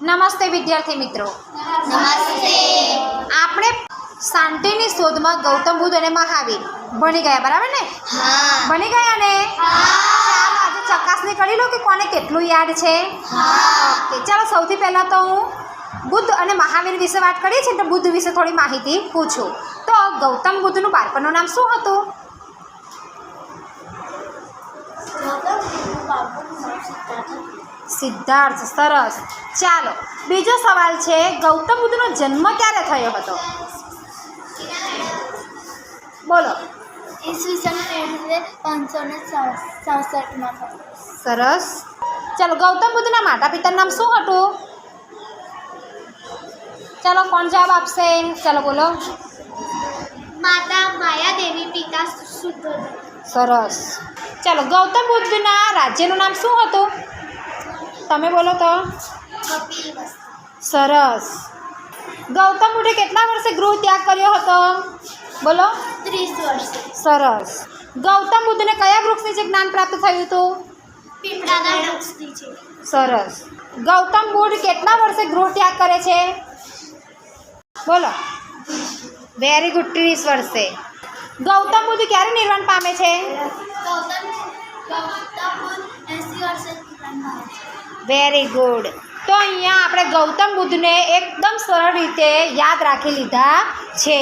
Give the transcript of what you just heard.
નમસ્તે વિદ્યાર્થી મિત્રો. નમસ્તે. આપણે શાંતિની શોધમાં ગૌતમ બુદ્ધ અને મહાવીર ભણી ગયા, બરાબર ને? હા. ભણી ગયા ને? ચાલો આજે ચકાસણી કરી લો કે કોને કેટલું યાદ છે. ઓકે, ચાલો સૌથી પહેલાં તો હું બુદ્ધ અને મહાવીર વિશે વાત કરીએ છીએ તો બુદ્ધ વિશે થોડી માહિતી પૂછું. તો ગૌતમ બુદ્ધનું બાળપણનું નામ શું હતું? સિદ્ધાર્થ. સરસ. ચાલો બીજો સવાલ છે, ગૌતમ બુદ્ધનો જન્મ ક્યારે થયો હતો? બોલો. ઈસવીસન 1567 સરસ. ચાલો ગૌતમ બુદ્ધના માતા પિતાનું નામ શું હતું? ચાલો કોણ જવાબ આપશે? ચાલો બોલો. માતા માયાદેવી, પિતા શુદ્ધોધન. સરસ. ચાલો ગૌતમ બુદ્ધના રાજ્યનું નામ શું હતું? તમે બોલો તો. સરસ. ગૌતમ બુદ્ધે કેટલા વર્ષે ગૃહ ત્યાગ કર્યો હતો? બોલો. 30 વર્ષ. સરસ. ગૌતમ બુદ્ધને કયા વૃક્ષ નીચે જ્ઞાન પ્રાપ્ત થયું હતું? પીપળાના વૃક્ષથી છે. સરસ. ગૌતમ બુદ્ધ કેટલા વર્ષે ગૃહ ત્યાગ કરે છે? બોલો. વેરી ગુડ, 30 વર્ષે. ગૌતમ બુદ્ધ ક્યારે નિર્વાણ પામે છે? ગૌતમ બુદ્ધ 80 વર્ષે વેરી ગુડ. તો અહીંયા આપણે ગૌતમ બુદ્ધને એકદમ સરળ રીતે યાદ રાખી લીધા છે.